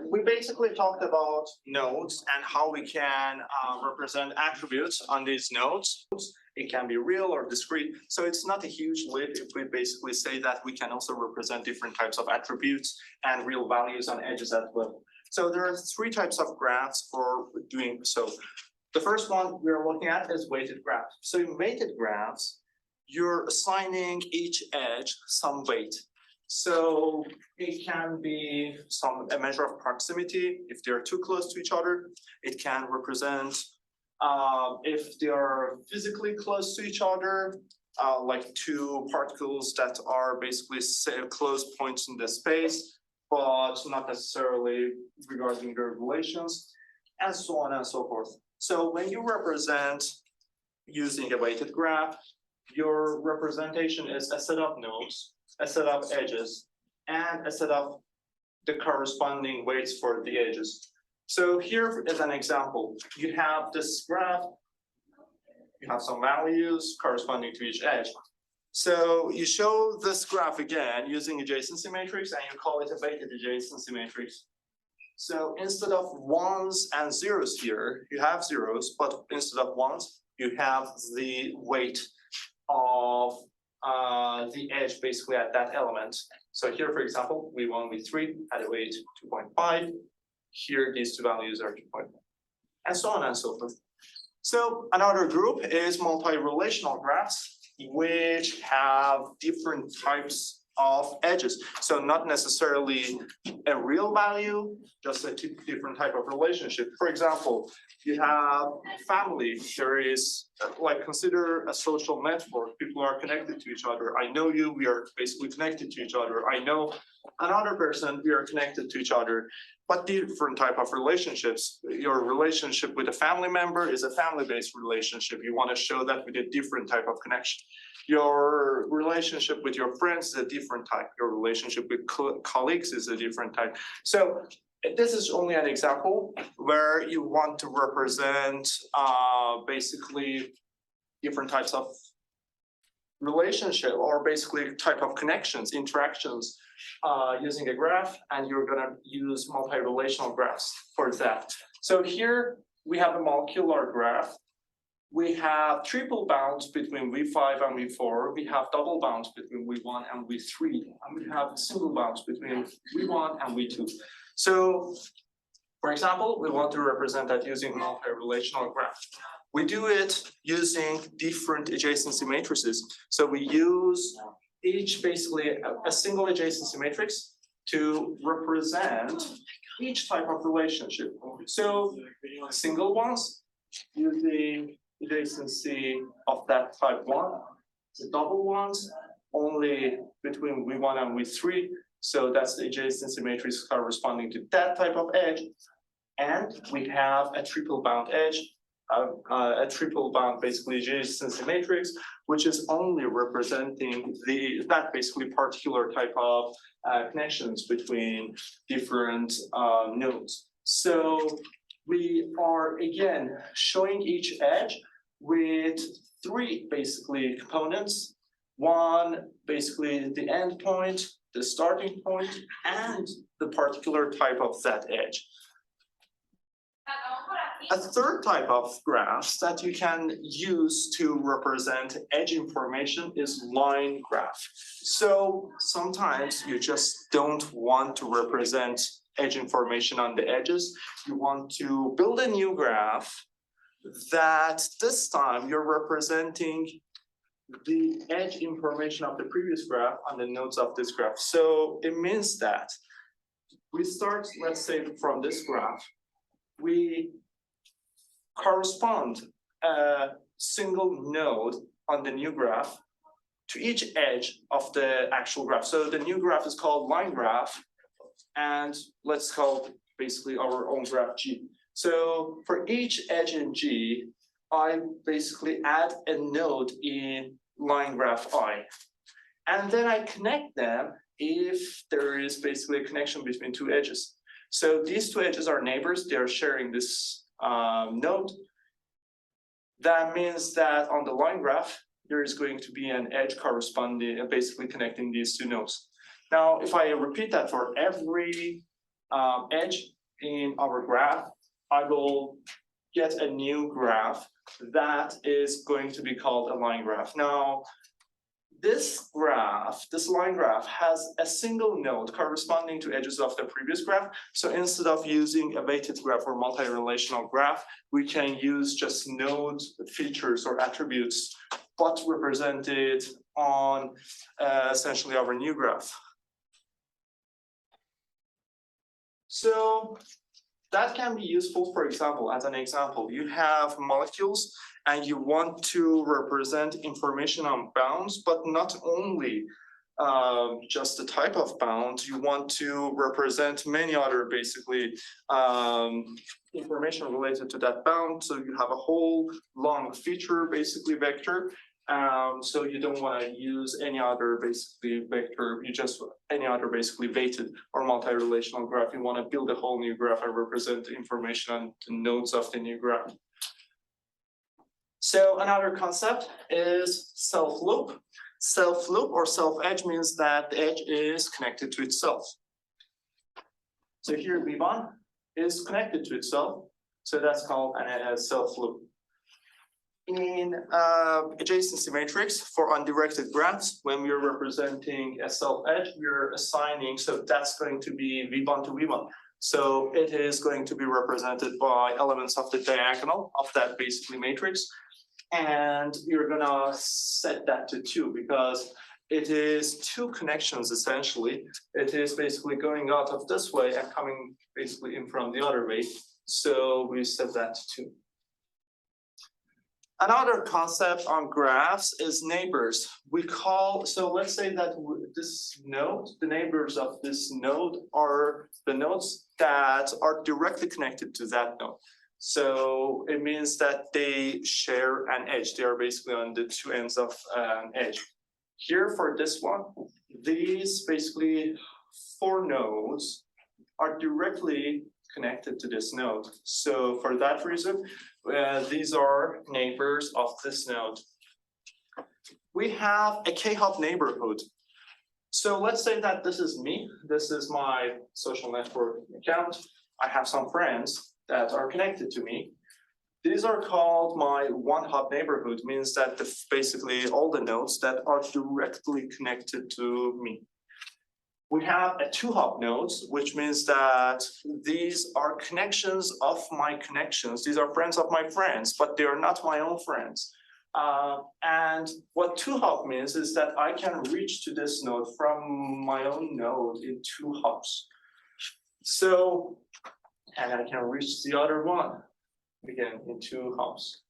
we basically talked about nodes and how we can represent attributes on these nodes. It can be real or discrete. So it's not a huge leap if we basically say that we can also represent different types of attributes and real values on edges as well. So there are three types of graphs for doing so. The first one we're looking at is weighted graphs. So in weighted graphs, you're assigning each edge some weight. So it can be a measure of proximity if they're too close to each other. It can represent if they are physically close to each other, like two particles that are basically close points in the space, but not necessarily regarding their relations, and so on and so forth. So when you represent using a weighted graph, your representation is a set of nodes, a set of edges, and a set of the corresponding weights for the edges. So here is an example. You have this graph, you have some values corresponding to each edge. So you show this graph again using adjacency matrix, and you call it a weighted adjacency matrix. So instead of ones and zeros here, you have zeros, but instead of ones, you have the weight of the edge basically at that element. So here, for example, V1, V3 had a weight 2.5. Here, these two values are 2.5, and so on and so forth. So another group is multi-relational graphs, which have different types of edges. So not necessarily a real value, just a different type of relationship. For example, you have family. There is, like, consider a social network. People are connected to each other. I know you, we are basically connected to each other. I know another person, we are connected to each other. But different type of relationships. Your relationship with a family member is a family-based relationship. You want to show that with a different type of connection. Your relationship with your friends is a different type. Your relationship with colleagues is a different type. So this is only an example where you want to represent basically different types of relationship, or basically type of connections, interactions using a graph, and you're going to use multi-relational graphs for that. So here we have a molecular graph. We have triple bounds between V5 and V4. We have double bounds between V1 and V3, and we have single bounds between V1 and V2. So, for example, we want to represent that using multi-relational graph. We do it using different adjacency matrices. So we use each basically a single adjacency matrix to represent each type of relationship. So single ones using adjacency of that type 1. The double ones only between V1 and V3. So that's the adjacency matrix corresponding to that type of edge. And we have a triple bound edge, a triple bound basically adjacency matrix, which is only representing that basically particular type of connections between different nodes. So we are again showing each edge with three basically components. One, basically the end point, the starting point, and the particular type of that edge. A third type of graphs that you can use to represent edge information is line graph. So sometimes you just don't want to represent edge information on the edges. You want to build a new graph that this time you're representing the edge information of the previous graph on the nodes of this graph. So it means that we start, let's say, from this graph. We correspond a single node on the new graph to each edge of the actual graph. So the new graph is called line graph, and let's call basically our own graph G. So for each edge in G, I basically add a node in line graph I. And then I connect them if there is basically a connection between two edges. So these two edges are neighbors, they're sharing this node. That means that on the line graph, there is going to be an edge corresponding, basically connecting these two nodes. Now, if I repeat that for every edge in our graph, I will get a new graph that is going to be called a line graph. Now, this graph, this line graph, has a single node corresponding to edges of the previous graph. So instead of using a weighted graph or multi-relational graph, we can use just node features or attributes, but represented on essentially our new graph. So that can be useful, for example, as an example, you have molecules and you want to represent information on bounds, but not only just the type of bound, you want to represent many other basically information related to that bound. So you have a whole long feature basically vector. So you don't want to use any other basically vector, you just any other basically weighted or multi-relational graph. You want to build a whole new graph and represent the information on the nodes of the new graph. So another concept is self-loop. Self-loop or self-edge means that the edge is connected to itself. So here V1 is connected to itself. So that's called a self-loop. In adjacency matrix for undirected graphs, when we're representing a self-edge, we're assigning, so that's going to be V1 to V1. So it is going to be represented by elements of the diagonal of that basically matrix. And you're gonna set that to 2 because it is 2 connections essentially. It is basically going out of this way and coming basically in from the other way. So we set that to 2. Another concept on graphs is neighbors. So let's say that this node, the neighbors of this node are the nodes that are directly connected to that node. So it means that they share an edge. They are basically on the 2 ends of an edge. Here for this one, these basically 4 nodes are directly connected to this node. So for that reason, these are neighbors of this node. We have a K-hop neighborhood. So let's say that this is me. This is my social network account. I have some friends that are connected to me. These are called my one-hop neighborhood, means that basically all the nodes that are directly connected to me. We have a 2-hop nodes, which means that these are connections of my connections. These are friends of my friends, but they are not my own friends. And what 2-hop means is that I can reach to this node from my own node in 2 hops. So, and I can reach the other one again in 2 hops.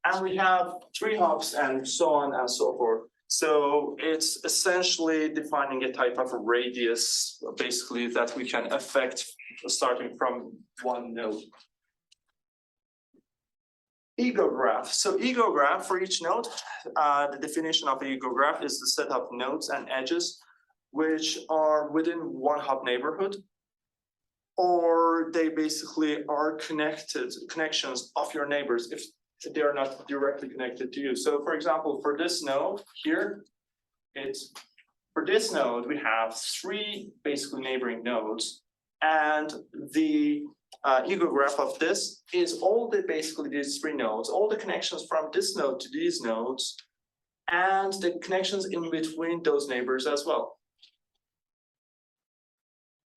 And we have 3 hops and so on and so forth. So it's essentially defining a type of a radius, basically, that we can affect starting from one node. Ego graph. So ego graph for each node, the definition of ego graph is the set of nodes and edges which are within one-hop neighborhood, or they basically are connections of your neighbors if they are not directly connected to you. So for example, for this node here, for this node, we have 3 basically neighboring nodes, and the ego graph of this is all basically these 3 nodes, all the connections from this node to these nodes, and the connections in between those neighbors as well.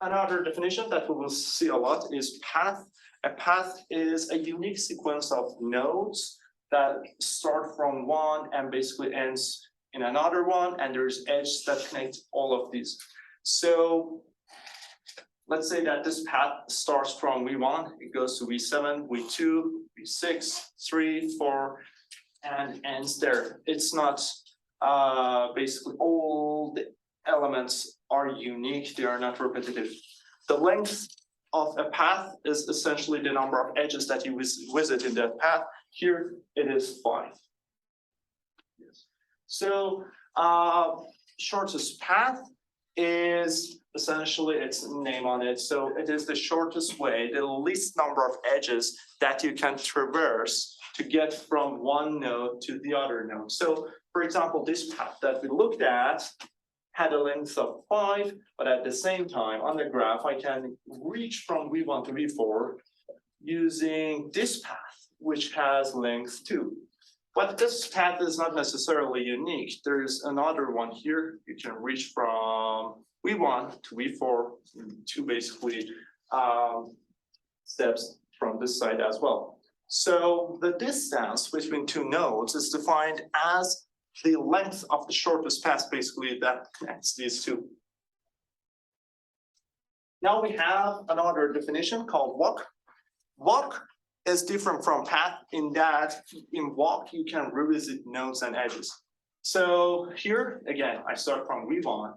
Another definition that we will see a lot is path. A path is a unique sequence of nodes that start from one and basically ends in another one, and there's edges that connect all of these. So let's say that this path starts from V1, it goes to V7, V2, V6, 3, 4, and ends there. It's not basically all the elements are unique, they are not repetitive. The length of a path is essentially the number of edges that you visit in that path. Here it is 5. Yes. So shortest path is essentially its name on it. So it is the shortest way, the least number of edges that you can traverse to get from one node to the other node. So for example, this path that we looked at had a length of 5, but at the same time on the graph, I can reach from V1 to V4 using this path, which has length 2. But this path is not necessarily unique. There's another one here. You can reach from V1 to V4, two basically steps from this side as well. So the distance between two nodes is defined as the length of the shortest path basically that connects these two. Now we have another definition called walk. Walk is different from path in that in walk you can revisit nodes and edges. So here again I start from V1,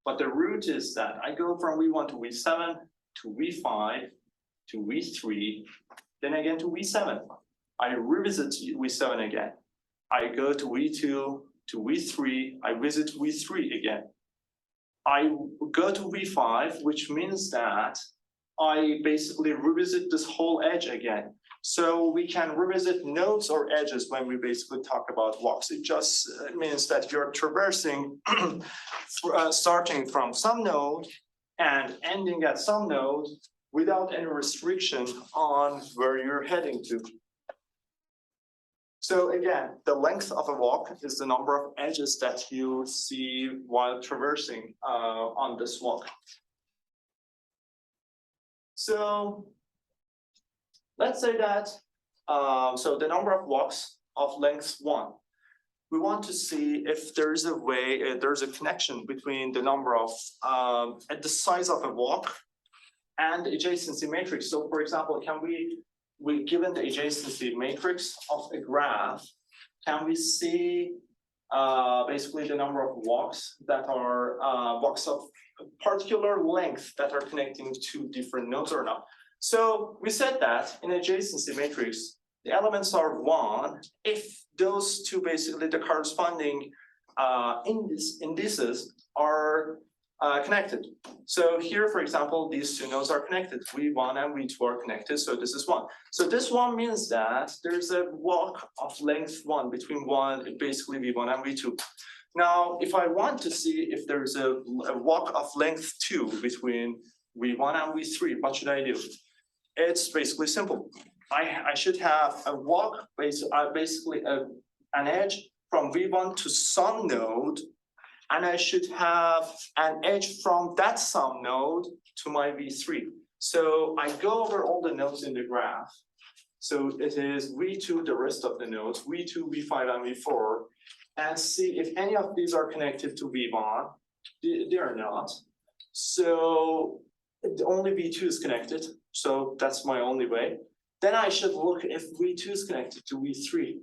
but the route is that I go from V1 to V7 to V5 to V3, then again to V7. I revisit V7 again. I go to V2 to V3, I visit V3 again. I go to V5, which means that I basically revisit this whole edge again. So we can revisit nodes or edges when we basically talk about walks. It just means that you're traversing, starting from some node and ending at some node without any restriction on where you're heading to. So again, the length of a walk is the number of edges that you see while traversing on this walk. So let's say that, so the number of walks of length 1. We want to see if there's a way, there's a connection between the number of, the size of a walk and adjacency matrix. So for example, can we given the adjacency matrix of a graph, can we see basically the number of walks that are walks of particular length that are connecting two different nodes or not? So we said that in adjacency matrix, the elements are 1 if those two basically the corresponding indices are connected. So here, for example, these two nodes are connected. V1 and V2 are connected, so this is 1. So this one means that there's a walk of length 1 between basically V1 and V2. Now, if I want to see if there's a walk of length 2 between V1 and V3, what should I do? It's basically simple. I should have a walk, basically an edge from V1 to some node, and I should have an edge from that some node to my V3. So I go over all the nodes in the graph. So it is V2, the rest of the nodes, V2, V5, and V4, and see if any of these are connected to V1. They are not. So only V2 is connected. So that's my only way. Then I should look if V2 is connected to V3.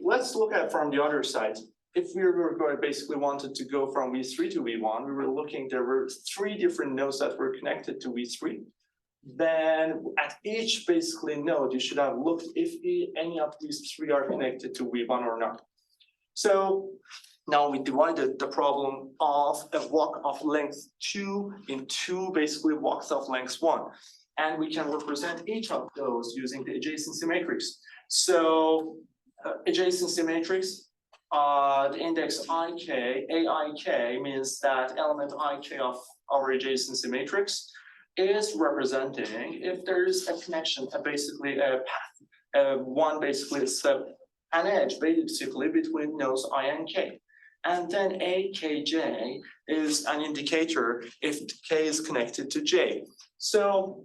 Let's look at from the other side. If we were going basically wanted to go from V3 to V1, we were looking, there were 3 different nodes that were connected to V3. Then at each basically node, you should have looked if any of these 3 are connected to V1 or not. So now we divided the problem of a walk of length 2 in 2 basically walks of length 1. And we can represent each of those using the adjacency matrix. So adjacency matrix, the index IK, AIK means that element IK of our adjacency matrix is representing if there is a connection, basically a path, one basically step, an edge basically between nodes I and K. And then AKJ is an indicator if K is connected to J. So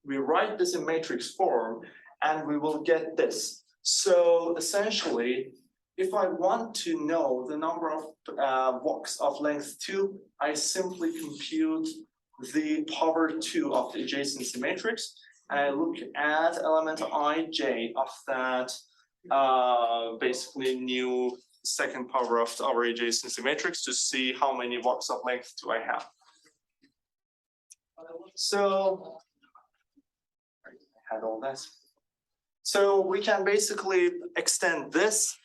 we write this in matrix form and we will get this. So essentially, if I want to know the number of walks of length 2, I simply compute the power 2 of the adjacency matrix, and I look at element ij of that basically new second power of our adjacency matrix to see how many walks of length do I have. So I had all that. So we can basically extend this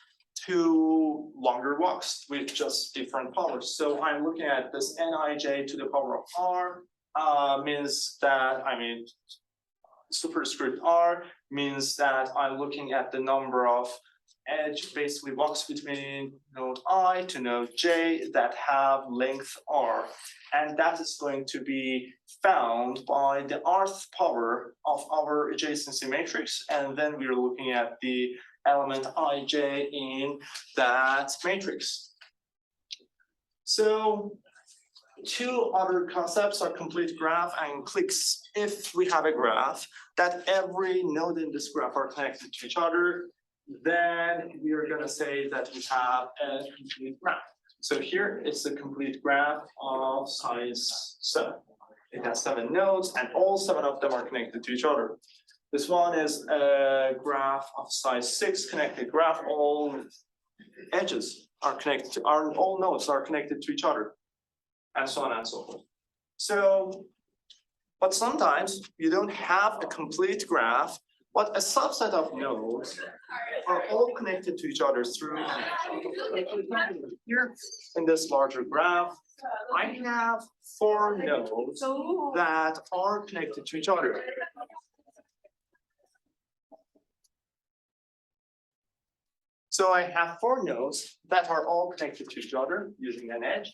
to longer walks with just different powers. So I'm looking at this nij to the power of r means that, superscript r means that I'm looking at the number of edge basically walks between node I to node J that have length R. And that is going to be found by the rth power of our adjacency matrix. And then we're looking at the element ij in that matrix. So two other concepts are complete graph and cliques. If we have a graph that every node in this graph are connected to each other, then we are going to say that we have a complete graph. So here it's a complete graph of size 7. It has 7 nodes and all 7 of them are connected to each other. This one is a graph of size 6 connected graph. All edges are connected to, all nodes are connected to each other, and so on and so forth. So, but sometimes you don't have a complete graph, but a subset of nodes are all connected to each other through here in this larger graph. I have 4 nodes that are connected to each other. So I have 4 nodes that are all connected to each other using an edge.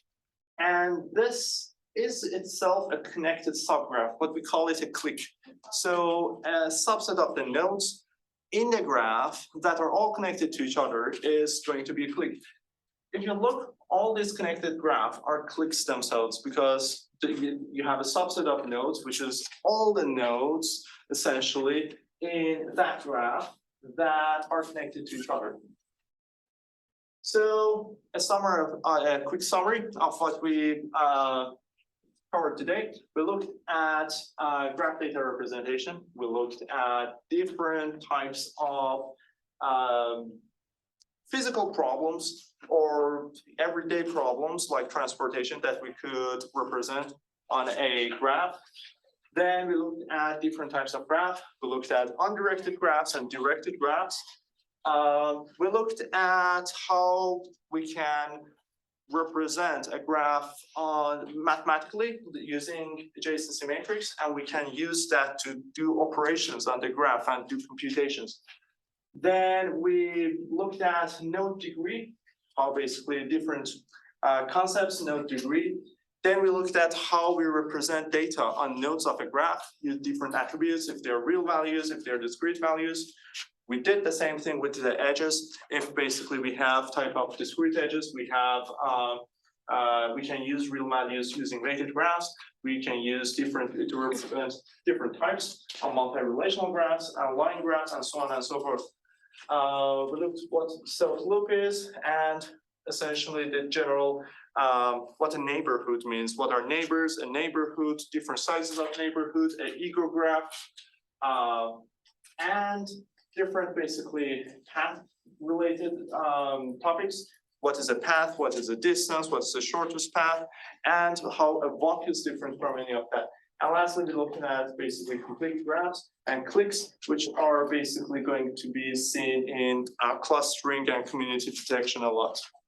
And this is itself a connected subgraph, but we call it a clique. So a subset of the nodes in the graph that are all connected to each other is going to be a clique. If you look, all these connected graphs are cliques themselves because you have a subset of nodes, which is all the nodes essentially in that graph that are connected to each other. So a quick summary of what we covered today. We looked at graph data representation. We looked at different types of physical problems or everyday problems like transportation that we could represent on a graph. Then we looked at different types of graph. We looked at undirected graphs and directed graphs. We looked at how we can represent a graph mathematically using adjacency matrix, and we can use that to do operations on the graph and do computations. Then we looked at node degree, how basically different concepts, node degree. Then we looked at how we represent data on nodes of a graph, use different attributes, if they're real values, if they're discrete values. We did the same thing with the edges. If basically we have type of discrete edges, we have we can use real values using weighted graphs. We can use different to represent different types of multi-relational graphs, line graphs, and so on and so forth. We looked at what self-loop is, and essentially the general what a neighborhood means. What are neighbors? A neighborhood, different sizes of neighborhood, an ego graph, and different basically path-related topics. What is a path? What is a distance? What's the shortest path? And how a walk is different from any of that. And lastly, we're looking at basically complete graphs and cliques, which are basically going to be seen in clustering and community protection a lot.